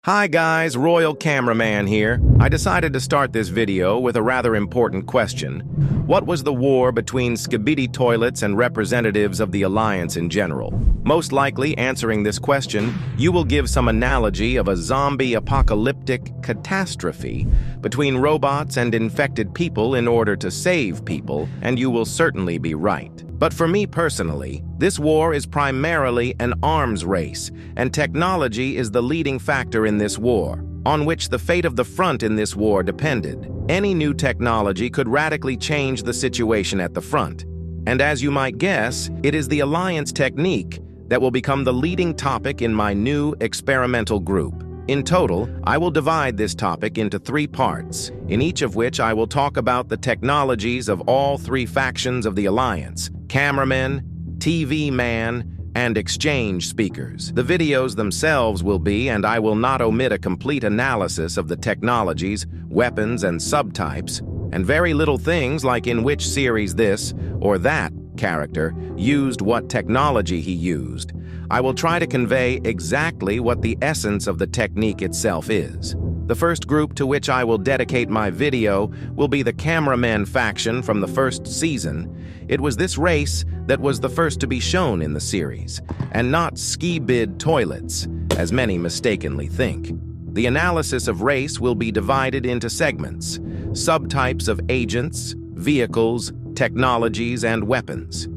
Hi guys, Royal Cameraman here. I decided to start this video with a rather important question. What was the war between skibidi toilets and representatives of the Alliance in general? Most likely, answering this question, you will give some analogy of a zombie apocalyptic catastrophe between robots and infected people in order to save people, and you will certainly be right. But for me personally, this war is primarily an arms race, and technology is the leading factor in this war, on which the fate of the front in this war depended. Any new technology could radically change the situation at the front. And as you might guess, it is the Alliance technique that will become the leading topic in my new experimental group. In total, I will divide this topic into 3 parts, in each of which I will talk about the technologies of all 3 factions of the Alliance: Cameramen, TV Man, and exchange speakers. The videos themselves will be, and I will not omit a complete analysis of the technologies, weapons, and subtypes, and very little things like in which series this or that character used what technology he used. I will try to convey exactly what the essence of the technique itself is. The first group to which I will dedicate my video will be the Cameraman faction from the first season. It was this race that was the first to be shown in the series, and not skibidi toilets, as many mistakenly think. The analysis of race will be divided into segments, subtypes of agents, vehicles, technologies, and weapons.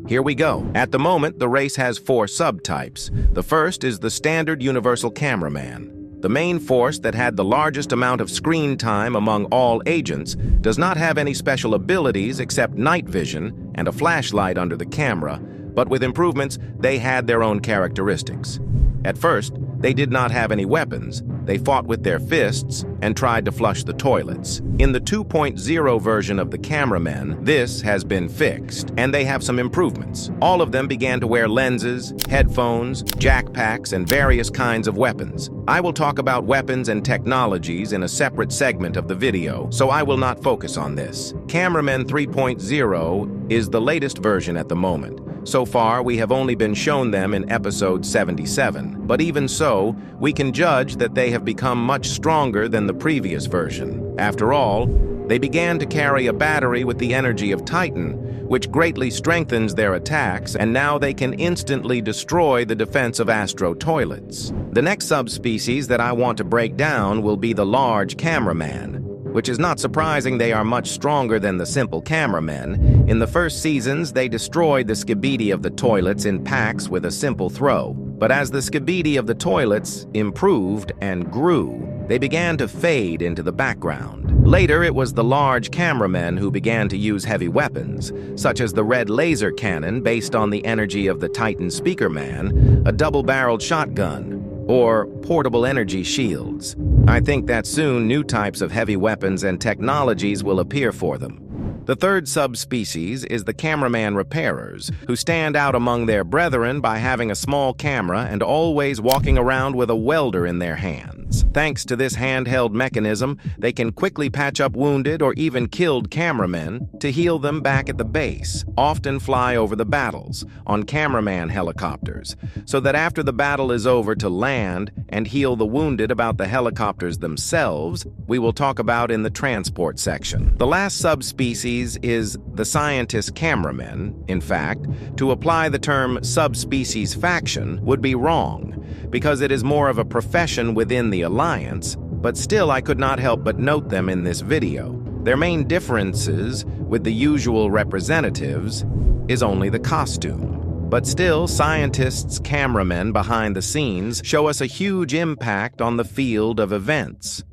Here we go. At the moment, the race has 4 subtypes. The first is the standard universal cameraman. The main force that had the largest amount of screen time among all agents does not have any special abilities except night vision and a flashlight under the camera, but with improvements, they had their own characteristics. At first, they did not have any weapons. They fought with their fists and tried to flush the toilets. In the 2.0 version of the Cameramen, this has been fixed, and they have some improvements. All of them began to wear lenses, headphones, jackpacks, and various kinds of weapons. I will talk about weapons and technologies in a separate segment of the video, so I will not focus on this. Cameramen 3.0 is the latest version at the moment. So far, we have only been shown them in episode 77, but even so, we can judge that they have become much stronger than the previous version. After all, they began to carry a battery with the energy of Titan, which greatly strengthens their attacks, and now they can instantly destroy the defense of Astro toilets. The next subspecies that I want to break down will be the large Cameraman, which is not surprising. They are much stronger than the simple Cameramen. In the first seasons, they destroyed the skibidi of the toilets in packs with a simple throw. But as the skibidi of the toilets improved and grew, they began to fade into the background. Later, it was the large Cameramen who began to use heavy weapons, such as the red laser cannon based on the energy of the Titan Speakerman, a double-barreled shotgun, or portable energy shields. I think that soon new types of heavy weapons and technologies will appear for them. The third subspecies is the Cameraman repairers, who stand out among their brethren by having a small camera and always walking around with a welder in their hands. Thanks to this handheld mechanism, they can quickly patch up wounded or even killed cameramen to heal them back at the base, often fly over the battles on Cameraman helicopters, so that after the battle is over to land and heal the wounded about the helicopters themselves, we will talk about in the transport section. The last subspecies is the scientist cameramen. In fact, to apply the term subspecies faction would be wrong, because it is more of a profession within the Alliance, but still I could not help but note them in this video. Their main differences with the usual representatives is only the costume. But still, scientists, cameramen behind the scenes show us a huge impact on the field of events.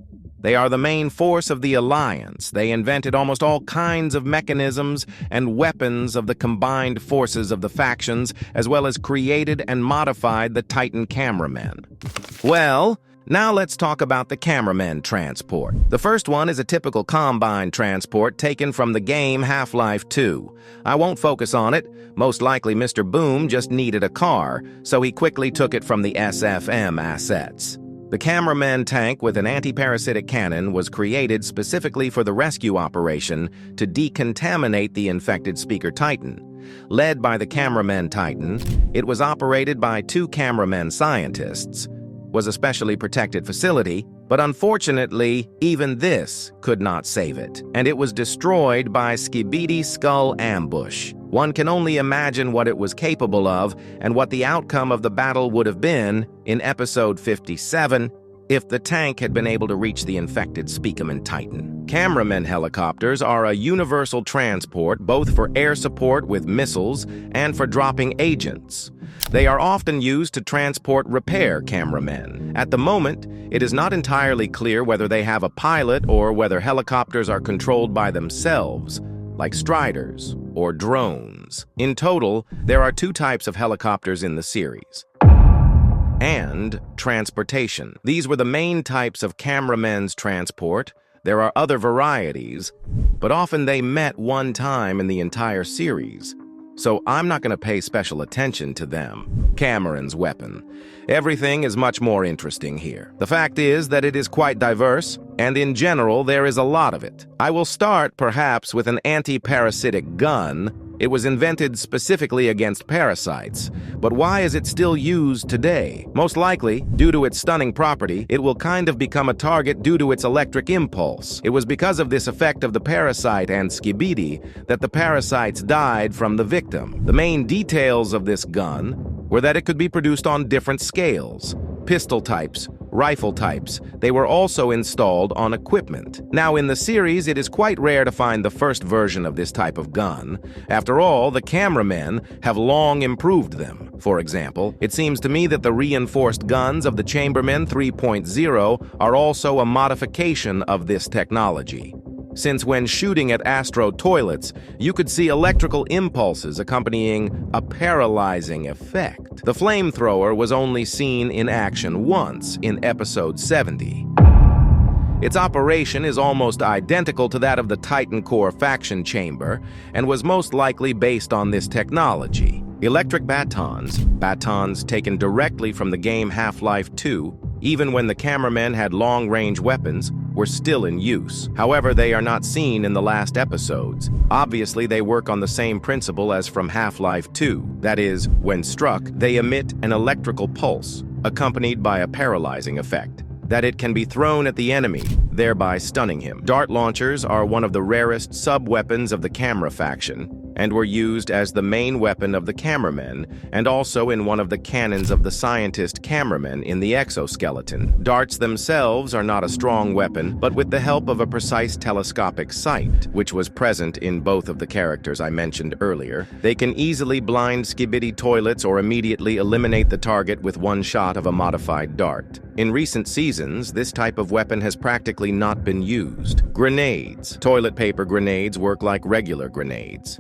They are the main force of the Alliance. They invented almost all kinds of mechanisms and weapons of the combined forces of the factions, as well as created and modified the Titan Cameramen. Well, now let's talk about the Cameramen transport. The first one is a typical Combine transport taken from the game Half-Life 2. I won't focus on it. Most likely Mr. Boom just needed a car, so he quickly took it from the SFM assets. The Cameraman tank with an anti-parasitic cannon was created specifically for the rescue operation to decontaminate the infected Speaker Titan. Led by the Cameraman Titan, it was operated by 2 Cameramen scientists. was a specially protected facility, but unfortunately, even this could not save it, and it was destroyed by skibidi skull ambush. One can only imagine what it was capable of and what the outcome of the battle would have been in episode 57 if the tank had been able to reach the infected Skibidi Titan. Cameramen helicopters are a universal transport both for air support with missiles and for dropping agents. They are often used to transport repair cameramen. At the moment, it is not entirely clear whether they have a pilot or whether helicopters are controlled by themselves, like Striders or drones. In total, there are 2 types of helicopters in the series. And transportation. These were the main types of cameramen's transport. There are other varieties, but often they met one time in the entire series, so I'm not going to pay special attention to them. Cameron's weapon. Everything is much more interesting here. The fact is that it is quite diverse, and in general there is a lot of it. I will start perhaps with an anti-parasitic gun. It was invented specifically against parasites, but why is it still used today? Most likely, due to its stunning property, it will kind of become a target due to its electric impulse. It was because of this effect of the parasite and skibidi that the parasites died from the victim. The main details of this gun were that it could be produced on different scales. Pistol types, rifle types. They were also installed on equipment. Now, in the series, it is quite rare to find the first version of this type of gun. After all, the cameramen have long improved them. For example, it seems to me that the reinforced guns of the Cameramen 3.0 are also a modification of this technology, since when shooting at astro toilets, you could see electrical impulses accompanying a paralyzing effect. The flamethrower was only seen in action once in episode 70. Its operation is almost identical to that of the Titan core faction chamber and was most likely based on this technology. Electric batons taken directly from the game Half-Life 2, even when the cameramen had long-range weapons, were still in use. However, they are not seen in the last episodes. Obviously, they work on the same principle as from Half-Life 2. That is, when struck, they emit an electrical pulse, accompanied by a paralyzing effect, that it can be thrown at the enemy, thereby stunning him. Dart launchers are one of the rarest sub-weapons of the camera faction, and were used as the main weapon of the cameramen, and also in one of the cannons of the scientist cameraman in the exoskeleton. Darts themselves are not a strong weapon, but with the help of a precise telescopic sight, which was present in both of the characters I mentioned earlier, they can easily blind skibidi toilets or immediately eliminate the target with one shot of a modified dart. In recent seasons, this type of weapon has practically not been used. Grenades. Toilet paper grenades work like regular grenades.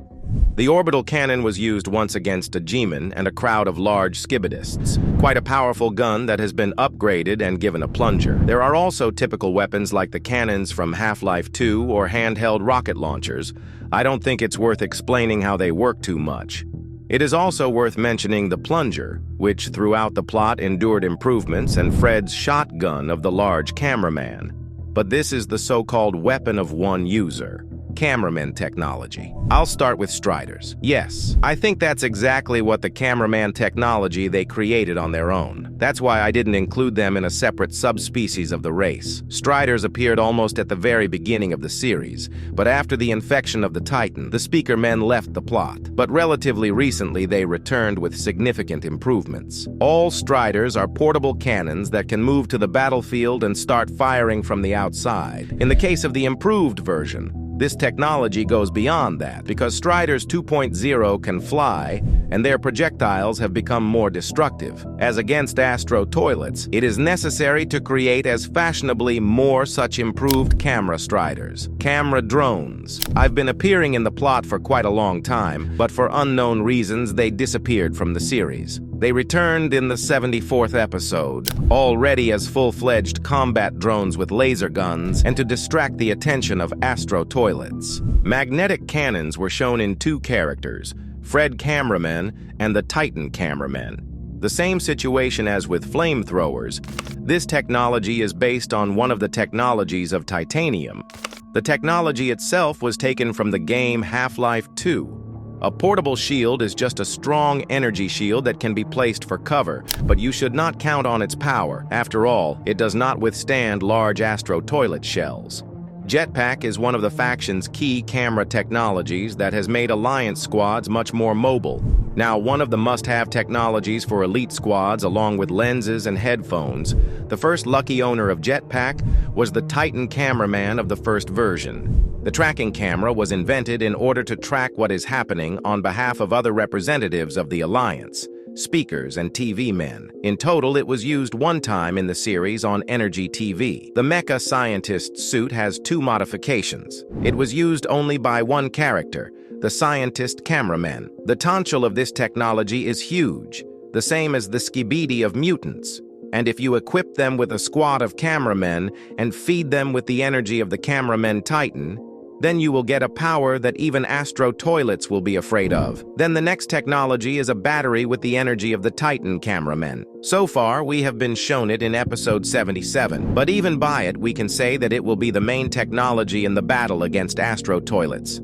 The orbital cannon was used once against a G-man and a crowd of large skibidists. Quite a powerful gun that has been upgraded and given a plunger. There are also typical weapons like the cannons from Half-Life 2 or handheld rocket launchers. I don't think it's worth explaining how they work too much. It is also worth mentioning the plunger, which throughout the plot endured improvements, and Fred's shotgun of the large cameraman. But this is the so-called weapon of one user. Cameraman technology. I'll start with Striders. Yes, I think that's exactly what the Cameraman technology they created on their own. That's why I didn't include them in a separate subspecies of the race. Striders appeared almost at the very beginning of the series, but after the infection of the Titan, the Speaker Men left the plot. But relatively recently, they returned with significant improvements. All Striders are portable cannons that can move to the battlefield and start firing from the outside. In the case of the improved version, this technology goes beyond that, because Striders 2.0 can fly, and their projectiles have become more destructive. As against astro toilets, it is necessary to create as fashionably more such improved camera Striders. Camera drones. I've been appearing in the plot for quite a long time, but for unknown reasons they disappeared from the series. They returned in the 74th episode, already as full-fledged combat drones with laser guns, and to distract the attention of astro toilets. Magnetic cannons were shown in 2 characters, Fred Cameraman and the Titan Cameramen. The same situation as with flamethrowers. This technology is based on one of the technologies of titanium. The technology itself was taken from the game Half-Life 2. A portable shield is just a strong energy shield that can be placed for cover, but you should not count on its power. After all, it does not withstand large astro toilet shells. Jetpack is one of the faction's key camera technologies that has made Alliance squads much more mobile. Now, one of the must-have technologies for elite squads, along with lenses and headphones, the first lucky owner of Jetpack was the Titan Cameraman of the first version. The tracking camera was invented in order to track what is happening on behalf of other representatives of the Alliance, speakers and TV men. In total, it was used one time in the series on Energy TV. The Mecha Scientist suit has 2 modifications. It was used only by one character, the Scientist Cameraman. The potential of this technology is huge, the same as the skibidi of mutants. And if you equip them with a squad of cameramen and feed them with the energy of the Cameramen Titan, then you will get a power that even astro toilets will be afraid of. Then the next technology is a battery with the energy of the Titan Cameramen. So far, we have been shown it in episode 77, but even by it, we can say that it will be the main technology in the battle against astro toilets.